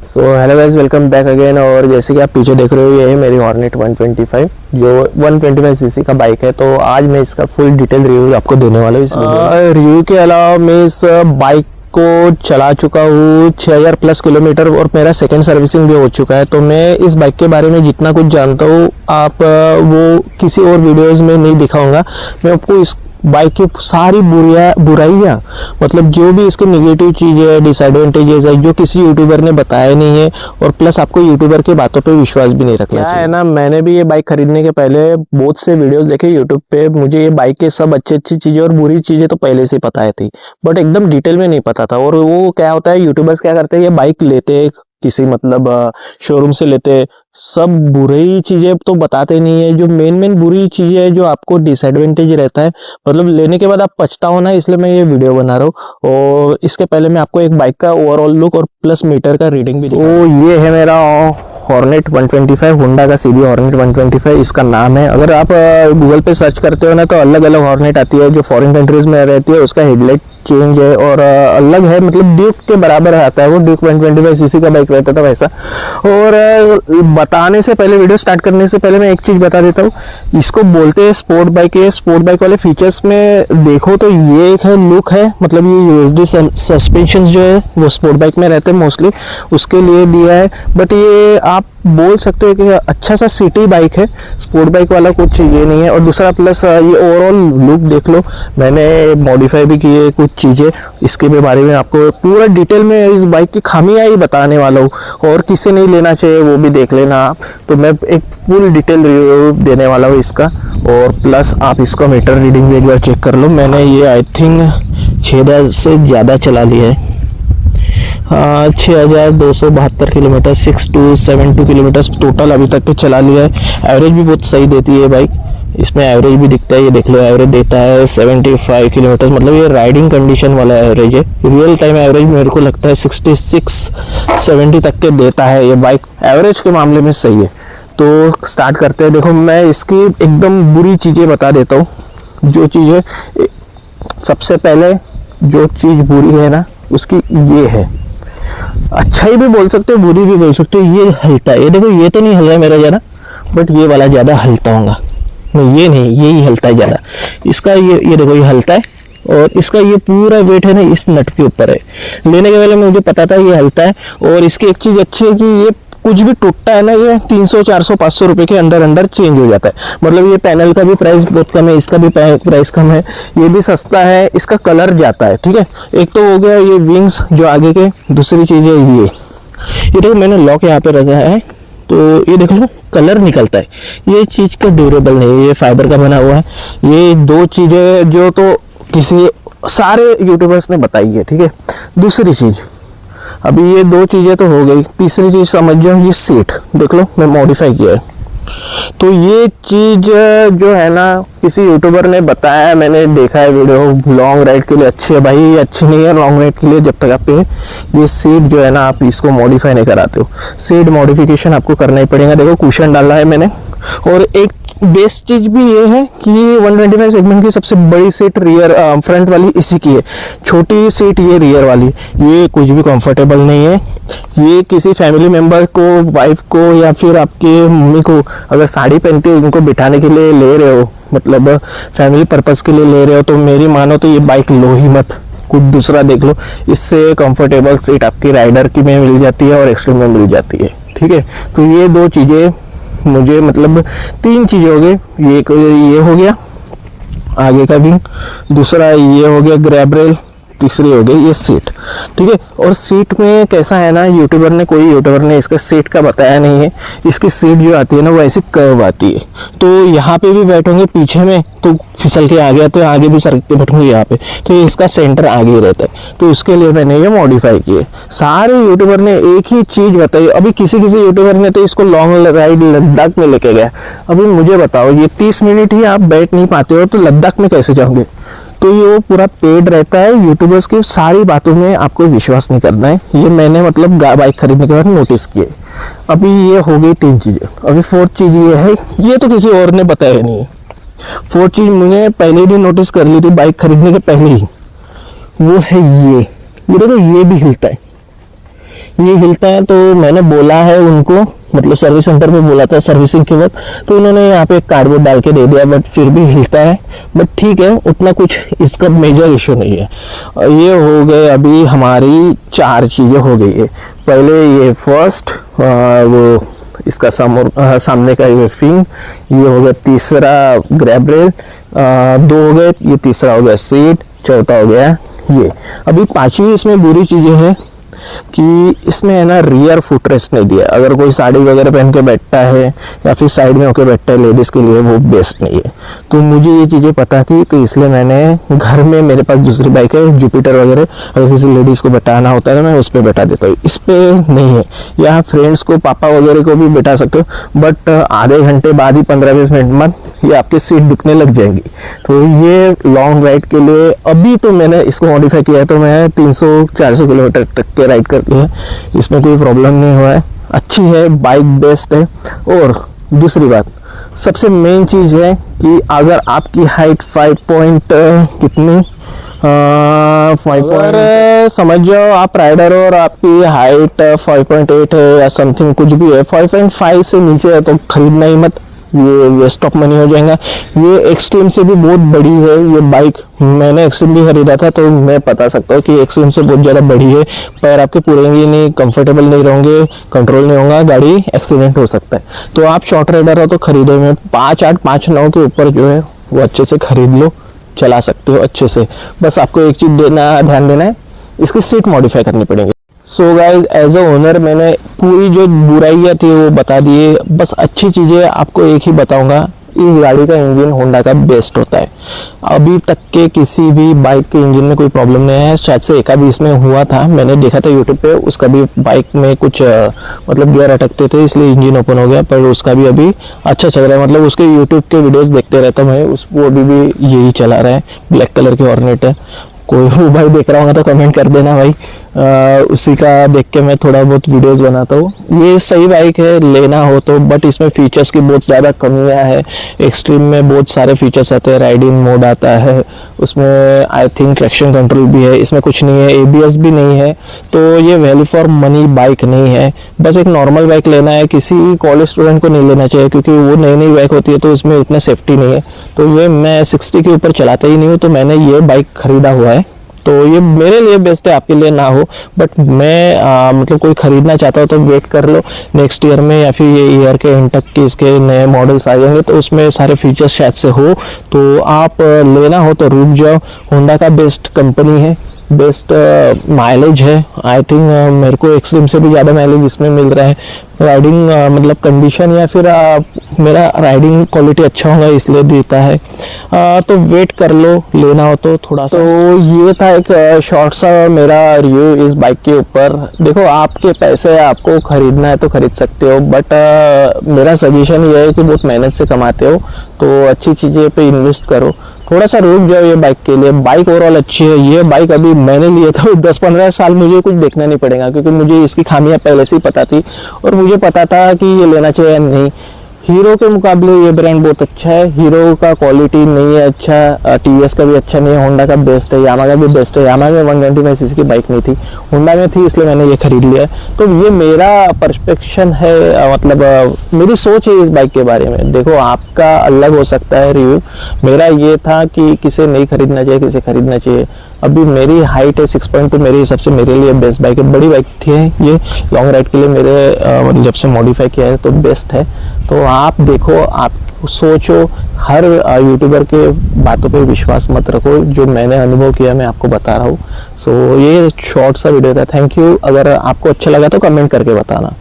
So hello guys, welcome back again. और जैसे कि आप पीछे देख रहे हो, ये है मेरी हॉर्नेट 125 जो 125 सीसी का बाइक है। तो आज मैं इसका फुल डिटेल रिव्यू आपको देने वाला हूँ इस वीडियो। रिव्यू के अलावा मैं इस बाइक को चला चुका हूँ 6000 प्लस किलोमीटर और मेरा सेकंड सर्विसिंग भी हो चुका है। तो मैं इस बाइक के बारे में जितना कुछ जानता हूँ आप वो किसी और वीडियोस में नहीं दिखाऊंगा। मैं आपको इस बाइक की सारी बुराइयाँ मतलब जो भी इसके नेगेटिव चीज़ें है, डिसएडवांटेजेस है, जो किसी यूट्यूबर ने बताया नहीं है, और प्लस आपको यूट्यूबर के बातों पे विश्वास भी नहीं रखना चाहिए। है ना, मैंने भी ये बाइक खरीदने के पहले बहुत से वीडियोस देखे यूट्यूब पे। मुझे ये बाइक के सब अच्छी अच्छी चीज़ें और बुरी चीज़ें तो पहले से पता है थी, बट एकदम डिटेल में नहीं पता था। और वो क्या होता है, यूट्यूबर्स क्या करते हैं, ये बाइक लेते किसी मतलब शोरूम से लेते, सब बुरी चीजें तो बताते नहीं है। जो मेन बुरी चीजें है, जो आपको डिसएडवांटेज रहता है, मतलब लेने के बाद आप पछताओ ना, इसलिए मैं ये वीडियो बना रहा हूँ। और इसके पहले मैं आपको एक बाइक का ओवरऑल लुक और प्लस मीटर का रीडिंग भी तो ये है मेरा हॉर्नेट 125, होंडा का सीबी हॉर्नेट 125 इसका नाम है। अगर आप गूगल पे सर्च करते हो ना तो अलग अलग हॉर्नेट आती है जो फॉरेन कंट्रीज में रहती है। उसका हेडलाइट चेंज है और अलग है, मतलब ड्यूक के बराबर आता है वो। ड्यूक 125 सीसी का बाइक रहता था वैसा। और बताने से पहले, वीडियो स्टार्ट करने से पहले मैं एक चीज़ बता देता हूँ, इसको बोलते हैं स्पोर्ट बाइक। ये स्पोर्ट बाइक वाले फीचर्स में देखो तो ये एक है लुक है, मतलब ये यूएसडी सस्पेंशन जो है वो स्पोर्ट बाइक में रहते हैं मोस्टली, उसके लिए दिया है। बट ये आप बोल सकते हो कि अच्छा सा सिटी बाइक है, स्पोर्ट बाइक वाला कुछ ये नहीं है। और दूसरा प्लस ये ओवरऑल लुक देख लो, मैंने मॉडिफाई भी किए कुछ चीज़ें, इसके बारे में आपको पूरा डिटेल में इस बाइक की खामियां ही बताने वाला हूँ। और किसे नहीं लेना चाहिए वो भी देख लेना आप। तो मैं एक फुल डिटेल रिव्यू देने वाला हूँ इसका। और प्लस आप इसका मीटर रीडिंग भी एक बार चेक कर लो। मैंने ये आई थिंक 6000 से ज़्यादा चला लिया है। 6272 किलोमीटर, 6272 किलोमीटर टोटल अभी तक पे चला लिया है। एवरेज भी बहुत सही देती है बाइक, इसमें एवरेज भी दिखता है, ये देख लो एवरेज देता है 75 किलोमीटर, मतलब ये राइडिंग कंडीशन वाला एवरेज है। रियल टाइम एवरेज मेरे को लगता है 66-70 तक के देता है ये बाइक, एवरेज के मामले में सही है। तो स्टार्ट करते हैं। देखो मैं इसकी एकदम बुरी चीज़ें बता देता हूँ। जो चीज़ें सबसे पहले जो चीज़ बुरी है ना उसकी ये है, अच्छाई भी बोल सकते हो बुरी भी बोल सकते हो, ये हलता है। ये देखो ये तो नहीं हल रहा है मेरा ज़्यादा, बट ये वाला ज़्यादा हलता होगा। नहीं ये नहीं, ये ही हलता है ज़्यादा इसका। ये देखो ये हलता है, और इसका ये पूरा वेट है ना इस नट के ऊपर है। लेने के पहले मुझे पता था ये हलता है। और इसकी एक चीज़ अच्छी है कि ये कुछ भी टूटता है ना, ये 300 400 500 रुपये के अंदर चेंज हो जाता है। मतलब ये पैनल का भी प्राइस बहुत कम है, इसका भी प्राइस कम है, ये भी सस्ता है, इसका कलर जाता है। ठीक है, एक तो हो गया ये विंग्स जो आगे के। दूसरी चीज़ है ये देखो मैंने लॉक यहाँ पे रखा है, तो ये देख लो कलर निकलता है। ये चीज़ का ड्यूरेबल नहीं है, ये फाइबर का बना हुआ है। ये दो चीज़ें जो तो किसी सारे यूट्यूबर्स ने बताई है। ठीक है, दूसरी चीज़, अभी ये दो चीज़ें तो हो गई, तीसरी चीज़ समझ जाओ, ये सीट देख लो मैं मॉडिफाई किया है। तो ये चीज़ जो है ना किसी यूट्यूबर ने बताया, मैंने देखा है वीडियो, लॉन्ग राइड के लिए अच्छी है भाई, ये अच्छी नहीं है लॉन्ग राइड के लिए जब तक आप ये सीट जो है ना आप इसको मॉडिफाई नहीं कराते हो। सीट मॉडिफिकेशन आपको करना ही पड़ेगा। देखो कुशन डाला है मैंने। और एक बेस्ट चीज़ भी ये है कि 125 सेगमेंट की सबसे बड़ी सीट रियर फ्रंट वाली इसी की है, छोटी सीट ये रियर वाली। ये कुछ भी कंफर्टेबल नहीं है। ये किसी फैमिली मेम्बर को, वाइफ को या फिर आपके मम्मी को अगर साड़ी पहनती हो उनको बिठाने के लिए ले रहे हो, मतलब फैमिली पर्पस के लिए ले रहे हो, तो मेरी मानो तो ये बाइक लो ही मत, कुछ दूसरा देख लो। इससे कंफर्टेबल सीट आपकी राइडर की में मिल जाती है और एक्सट्रीम में मिल जाती है। ठीक है, तो ये दो चीज़ें मुझे, मतलब तीन चीज़ें हो गई। ये हो गया आगे का विंग, दूसरा ये हो गया ग्रैब रेल, तीसरी हो गई ये सीट। ठीक है, और सीट में कैसा है ना, कोई यूट्यूबर ने इसका सीट का बताया नहीं है। इसकी सीट जो आती है ना वो ऐसी कर्व आती है, तो यहाँ पे भी बैठोगे पीछे में तो फिसल के आ गया, तो आगे भी सर के बैठूंगे यहाँ पे, तो इसका सेंटर आगे ही रहता है। तो उसके लिए मैंने ये मॉडिफाई किए। सारे यूट्यूबर ने एक ही चीज़ बताई। अभी किसी यूट्यूबर ने तो इसको लॉन्ग राइड लद्दाख में लेके गया। अभी मुझे बताओ, ये 30 मिनट ही आप बैठ नहीं पाते हो तो लद्दाख में कैसे जाओगे? तो ये पूरा पेड रहता है। यूट्यूबर्स की सारी बातों में आपको विश्वास नहीं करना है। ये मैंने मतलब बाइक खरीदने के बाद नोटिस किए। अभी ये हो गई तीन चीज़ें। अभी फोर्थ चीज़ ये है, ये तो किसी और ने बताया नहीं है। फोर्थ चीज़ मुझे पहले भी नोटिस कर ली थी बाइक खरीदने के पहले ही, वो है ये देखो ये भी हिलता है। ये हिलता है। तो मैंने बोला है उनको, मतलब सर्विस सेंटर पे बोला था सर्विसिंग के वक्त, तो उन्होंने यहाँ पे एक कार्डबोर्ड डाल के दे दिया, बट फिर भी हिलता है। बट ठीक है, उतना कुछ इसका मेजर इशू नहीं है। ये हो गए अभी हमारी 4 चीज़ें हो गई है। पहले ये फर्स्ट वो इसका सामने का ये फिंग, ये हो गया तीसरा ग्रैब रेल, 2 हो गए, ये तीसरा हो गया सीट, चौथा हो गया ये। अभी 5वीं इसमें बुरी चीज़ें हैं कि इसमें है ना रियर फुटरेस्ट नहीं दिया। अगर कोई साड़ी वगैरह पहन के बैठता है या फिर साइड में होकर बैठता है लेडीज़ के लिए, वो बेस्ट नहीं है। तो मुझे ये चीज़ें पता थी, तो इसलिए मैंने घर में, मेरे पास दूसरी बाइक है जुपिटर वगैरह, अगर किसी लेडीज़ को बैठाना होता है ना, मैं उस पर बैठा देता हूँ। इस पर नहीं है। यहाँ फ्रेंड्स को, पापा वगैरह को भी बैठा सकते हो, बट आधे घंटे बाद ही 15-20 मिनट बाद ये आपकी सीट दुखने लग जाएंगी। तो ये लॉन्ग राइड के लिए अभी तो मैंने इसको मॉडिफाई किया है, तो मैं 300-400 किलोमीटर तक के राइड करती है, इसमें कोई प्रॉब्लम नहीं हुआ है। अच्छी है बाइक, बेस्ट है। और दूसरी बात, सबसे मेन चीज़ है कि अगर आपकी हाइट 5 पॉइंट कितनी 5 समझ जाओ आप राइडर हो और आपकी हाइट 5.8 है या समथिंग कुछ भी है, 5.5 से नीचे है तो खरीदना ही मत, ये वेस्ट ऑफ मनी हो जाएगा। ये एक्सट्रीम से भी बहुत बड़ी है ये बाइक। मैंने एक्सट्रीम भी खरीदा था, तो मैं बता सकता हूँ कि एक्सट्रीम से बहुत ज़्यादा बड़ी है। पैर आपके पूरेंगे नहीं, कंफर्टेबल नहीं रहेंगे, कंट्रोल नहीं होगा, गाड़ी एक्सीडेंट हो सकता है। तो आप शॉर्ट राइडर हो तो खरीदो में 5.8 5.9 के ऊपर जो है वो अच्छे से खरीद लो, चला सकते हो अच्छे से। बस आपको एक चीज़ ध्यान देना है, इसकी सीट मॉडिफाई करनी पड़ेगी। So guys, as a owner मैंने पूरी जो बुराइयाँ थी वो बता दिए, बस अच्छी चीज़ें आपको एक ही बताऊंगा, इस गाड़ी का इंजन होंडा का बेस्ट होता है। अभी तक के किसी भी बाइक के इंजन में कोई प्रॉब्लम नहीं है। शायद से एक आध इसमें हुआ था, मैंने देखा था यूट्यूब पे, उसका भी बाइक में कुछ मतलब गियर अटकते थे इसलिए इंजन ओपन हो गया, पर उसका भी अभी अच्छा चल रहा है। मतलब उसके यूट्यूब के वीडियोस देखते रहता हूँ मैं, वो अभी भी यही चला रहा है। ब्लैक कलर की हॉर्नेट है, कोई वो भाई देख रहा होगा तो कमेंट कर देना भाई। उसी का देख के मैं थोड़ा बहुत वीडियोस बनाता हूँ। ये सही बाइक है लेना हो तो, बट इसमें फीचर्स की बहुत ज़्यादा कमियां है। एक्सट्रीम में बहुत सारे फीचर्स आते हैं, राइडिंग मोड आता है उसमें, आई थिंक ट्रैक्शन कंट्रोल भी है, इसमें कुछ नहीं है, एबीएस भी नहीं है। तो ये वैल्यू फॉर मनी बाइक नहीं है। बस एक नॉर्मल बाइक लेना है, किसी कॉलेज स्टूडेंट को नहीं लेना चाहिए, क्योंकि वो नई नई बाइक होती है तो उसमें इतना सेफ्टी नहीं है। तो ये मैं 60 के ऊपर चलाता ही नहीं हूँ, तो मैंने ये बाइक खरीदा हुआ है। तो ये मेरे लिए बेस्ट है, आपके लिए ना हो, बट मैं मतलब कोई खरीदना चाहता हो तो वेट कर लो नेक्स्ट ईयर में, या फिर ये ईयर के एंड तक के इसके नए मॉडल्स आ जाएंगे तो उसमें सारे फीचर्स शायद से हो, तो आप लेना हो तो रुक जाओ। होंडा का बेस्ट कंपनी है, बेस्ट माइलेज है। आई थिंक मेरे को एक्सट्रीम से भी ज़्यादा माइलेज इसमें मिल रहा है। राइडिंग मतलब कंडीशन या फिर मेरा राइडिंग क्वालिटी अच्छा होगा इसलिए देता है। तो वेट कर लो लेना हो तो थोड़ा सा। तो ये था एक शॉर्ट सा मेरा रिव्यू इस बाइक के ऊपर। देखो आपके पैसे, आपको खरीदना है तो खरीद सकते हो, बट मेरा सजेशन ये है कि बहुत मेहनत से कमाते हो तो अच्छी चीज़ें पे इन्वेस्ट करो, थोड़ा सा रुक जाओ ये बाइक के लिए। बाइक ओवरऑल अच्छी है। ये बाइक अभी मैंने लिए था 10-15 साल, मुझे कुछ देखना नहीं पड़ेगा, क्योंकि मुझे इसकी खामियां पहले से ही पता थी और मुझे पता था कि ये लेना चाहिए या नहीं। हीरो के मुकाबले ये ब्रांड बहुत अच्छा है। हीरो का क्वालिटी नहीं है अच्छा, टीवीएस का भी अच्छा नहीं है, होंडा का बेस्ट है, यामा का भी बेस्ट है। यामा में 125 सीसी की बाइक नहीं थी, होंडा में थी, इसलिए मैंने ये खरीद लिया। तो ये मेरा पर्सपेक्शन है, मतलब मेरी सोच है इस बाइक के बारे में। देखो आपका अलग हो सकता है रिव्यू, मेरा ये था कि किसे नहीं खरीदना चाहिए, किसे खरीदना चाहिए। अभी मेरी हाइट है 6.2, मेरे हिसाब से मेरे लिए बेस्ट बाइक है। बड़ी बाइक थी ये, लॉन्ग राइड के लिए मेरे मतलब जब से मॉडिफाई किया है तो बेस्ट है। तो आप देखो, आप सोचो, हर यूट्यूबर के बातों पे विश्वास मत रखो, जो मैंने अनुभव किया मैं आपको बता रहा हूँ। सो ये शॉर्ट सा वीडियो था। Thank you. अगर आपको अच्छा लगा तो कमेंट करके बताना।